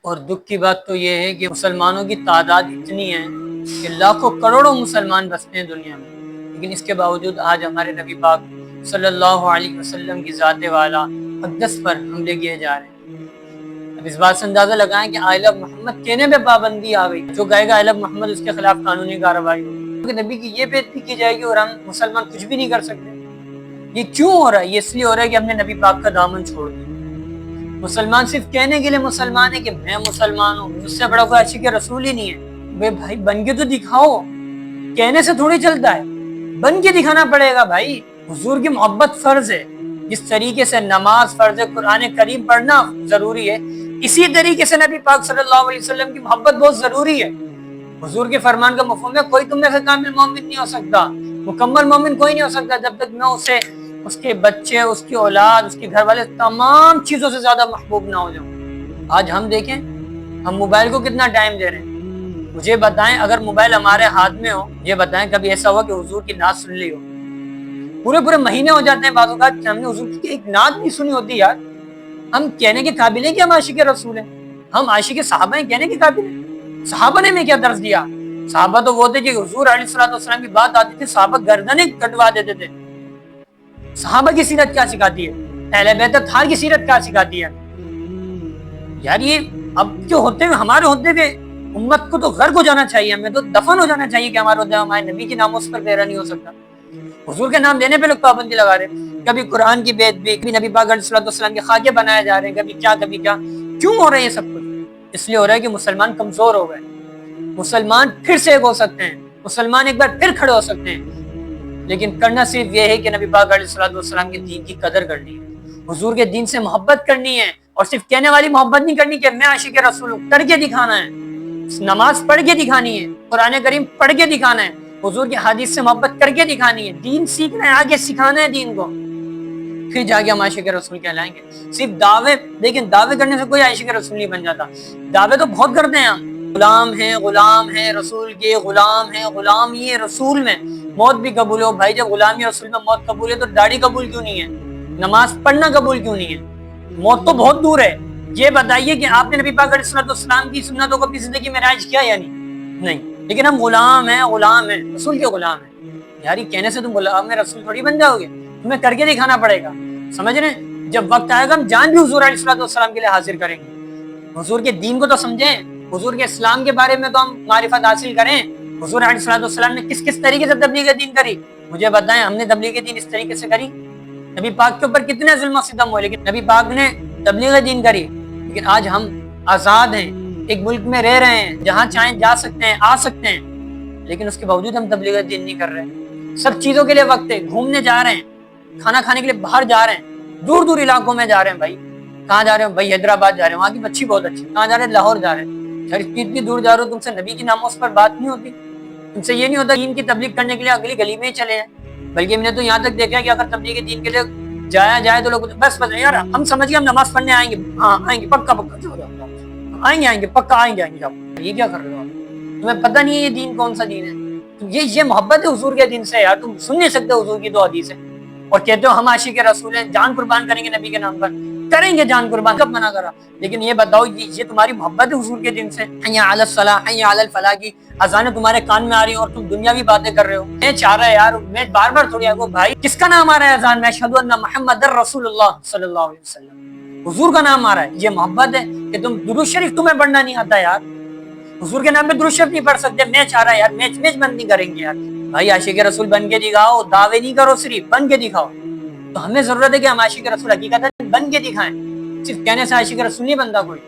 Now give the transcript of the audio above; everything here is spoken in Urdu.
اور دکھ کی بات تو یہ ہے کہ مسلمانوں کی تعداد اتنی ہے کہ لاکھوں کروڑوں مسلمان بستے ہیں دنیا میں، لیکن اس کے باوجود آج ہمارے نبی پاک صلی اللہ علیہ وسلم کی ذات والا اقدس پر حملے کیے جا رہے ہیں۔ اب اس بات سے اندازہ لگائیں کہ آئی لو محمد کہنے پہ پابندی آ گئی، جو کہے گا آئی لو محمد اس کے خلاف قانونی کارروائی ہوگی، کیونکہ نبی کی یہ بےعزتی کی جائے گی اور ہم مسلمان کچھ بھی نہیں کر سکتے۔ یہ کیوں ہو رہا ہے؟ یہ اس لیے ہو رہا ہے کہ ہم نے نبی پاک کا دامن چھوڑ دیا۔ مسلمان صرف کہنے کے لیے مسلمان ہے کہ میں مسلمان ہوں، اس سے بڑا کوئی عاشق رسول ہی نہیں ہے۔ بھائی بن کے تو دکھاؤ، کہنے سے تھوڑی چلتا ہے، بن کے دکھانا پڑے گا۔ بھائی حضور کی محبت فرض ہے، جس طریقے سے نماز فرض ہے، قرآن کریم پڑھنا ضروری ہے، اسی طریقے سے نبی پاک صلی اللہ علیہ وسلم کی محبت بہت ضروری ہے۔ حضور کے فرمان کا مفہوم ہے کوئی تم میں سے کامل مومن نہیں ہو سکتا، مکمل مومن کوئی نہیں ہو سکتا جب تک میں اسے، اس کے بچے، اس کی اولاد، اس کے گھر والے، تمام چیزوں سے زیادہ محبوب نہ ہو جاؤں۔ آج ہم دیکھیں ہم موبائل کو کتنا ٹائم دے رہے ہیں۔ مجھے بتائیں اگر موبائل ہمارے ہاتھ میں ہو، یہ بتائیں کبھی ایسا ہوا کہ حضور کی نعت سن لی ہو؟ پورے مہینے ہو جاتے ہیں بعض اوقات کہ ہم نے حضور کی ایک نعت نہیں سنی ہوتی۔ یار ہم کہنے کے قابل ہیں کہ ہم عاشق رسول ہیں، ہم عاشق صحابہ ہیں کہنے کے قابل ہیں۔ صحابہ نے ہمیں کیا درس دیا؟ صحابہ تو وہ تھے کہ حضور علیہ الصلوۃ والسلام کی بات آتی تھی صحابہ گردنیں کٹوا دیتے تھے۔ صحابہ کی سیرت کیا سکھاتی ہے؟ اہل بیت اطہار کی سیرت کیا سکھاتی ہے؟ یار یہ اب جو ہوتے ہوئے ہمارے ہوتے ہوئے امت کو تو غرق ہو جانا چاہیے، ہمیں تو دفن ہو جانا چاہیے کہ ہمارے ہوتے ہمارے نبی کے ناموں پر پیرا نہیں ہو سکتا۔ حضور کے نام لینے پہ لوگ پابندی لگا رہے ہیں، کبھی قرآن کی بیت بھی، کبھی نبی پاک علیہ الصلوۃ والسلام کے خاکے بنائے جا رہے ہیں، کبھی کیا کبھی کیا۔ کیوں ہو رہا ہے یہ سب کچھ؟ اس لیے ہو رہا ہے کہ مسلمان کمزور ہو گئے، مسلمان پھر سے ایک ہو سکتے ہیں، مسلمان ایک بار پھر کھڑے ہو سکتے ہیں، لیکن کرنا صرف یہ ہے کہ نبی پاک علیہ الصلوۃ والسلام کے دین کی قدر کرنی ہے، حضور کے دین سے محبت کرنی ہے، اور صرف کہنے والی محبت نہیں کرنی کہ میں عاشق رسول ہوں، کر کے دکھانا ہے، نماز پڑھ کے دکھانی ہے، قرآن کریم پڑھ کے دکھانا ہے، حضور کی حدیث سے محبت کر کے دکھانی ہے، دین سیکھنا ہے، آگے سکھانا ہے دین کو، پھر جا کے ہم عاشق رسول کہلائیں گے۔ صرف دعوے، لیکن دعوے کرنے سے کوئی عاشق رسول نہیں بن جاتا۔ دعوے تو بہت کرتے ہیں ہم، غلام ہیں رسول کے، غلام ہیں، غلام یہ رسول میں موت بھی قبول ہو۔ بھائی جب غلامی رسول میں موت قبول ہے تو داڑھی قبول کیوں نہیں ہے؟ نماز پڑھنا قبول کیوں نہیں ہے؟ موت تو بہت دور ہے۔ یہ بتائیے کہ آپ نے نبی پاک علیہ الصلوۃ والسلام کی سنتوں کو اپنی زندگی میں رائج کیا یا نہیں؟ لیکن ہم غلام ہیں رسول کے غلام ہیں۔ یار یہ کہنے سے تم غلام رسول تھوڑی بن جاؤ گے، تمہیں کر کے دکھانا پڑے گا، سمجھ رہے ہیں؟ جب وقت آئے گا ہم جان بھی حضور علیہ الصلوۃ والسلام کے لیے حاضر کریں گے۔ حضور کے دین کو تو سمجھیں، حضور کے اسلام کے بارے میں تو ہم معرفت حاصل کریں۔ حضور علیہ الصلوۃ والسلام نے کس طریقے سے تبلیغ دین کری؟ مجھے بتائیں ہم نے تبلیغ دین اس طریقے سے کری؟ نبی پاک کے اوپر کتنے ظلم و ستم ہوئے، لیکن نبی پاک نے تبلیغ دین کری۔ لیکن آج ہم آزاد ہیں، ایک ملک میں رہ رہے ہیں جہاں چاہیں جا سکتے ہیں، آ سکتے ہیں، لیکن اس کے باوجود ہم تبلیغ دین نہیں کر رہے۔ سب چیزوں کے لیے وقت ہے، گھومنے جا رہے ہیں، کھانا کھانے کے لیے باہر جا رہے ہیں، دور دور علاقوں میں جا رہے ہیں۔ بھائی کہاں جا رہے ہیں؟ بھائی حیدرآباد جا رہے ہیں، وہاں کی مچھی بہت اچھی۔ کہاں جا رہے ہیں؟ لاہور جا رہے ہیں۔ اتنی دور جا رہے ہو، تم سے نبی کی ناموس پر بات نہیں ہوتی؟ تم سے یہ نہیں ہوتا دین کی تبلیغ کرنے کے لیے اگلی گلی میں ہی چلے ہیں؟ بلکہ میں نے تو یہاں تک دیکھا ہے کہ اگر تبلیغ دین کے لیے جایا جائے تو لوگ بس یار ہم سمجھ گئے ہم نماز پڑھنے آئیں گے، ہاں آئیں گے پکا آئیں گے پکا آئیں گے۔ یہ کیا کر رہے ہو؟ تمہیں پتہ نہیں ہے یہ دین کون سا دین ہے؟ یہ محبت ہے حضور کے دین سے؟ یار تم سن نہیں سکتے حضور کی دو حدیث ہے اور کہتے ہو ہم عاشق رسول ہیں، جان قربان کریں گے نبی کے نام پر، کریں گے جان قربان، کب منع کرا؟ لیکن یہ بتاؤ یہ تمہاری محبت ہے حضور کے دین سے؟ حی علی الصلاح حی علی الفلاح کی اذانیں تمہارے کان میں آ رہی ہیں اور تم دنیاوی باتیں کر رہے ہو۔ میں چاہ رہا ہے یار، میں بار بار تھوڑی آگو بھائی کس کا نام آ رہا ہے اذان میں؟ اشہد ان محمد رسول اللہ صلی اللہ علیہ وسلم، حضور کا نام آ رہا ہے۔ یہ محبت ہے کہ تم درود شریف تمہیں پڑھنا نہیں آتا یار، حضور کے نام پہ درود شریف نہیں پڑھ سکتے؟ میں چاہ رہا ہے یار میچ بند نہیں کریں گے یار۔ بھائی عاشق رسول بن کے دکھاؤ، دعوے نہیں کرو، صرف بن کے دکھاؤ۔ تو ہمیں ضرورت ہے کہ ہم عاشق رسول حقیقت بن کے دکھائیں، صرف کہنے سے عاشق رسول نہیں بنتا کوئی۔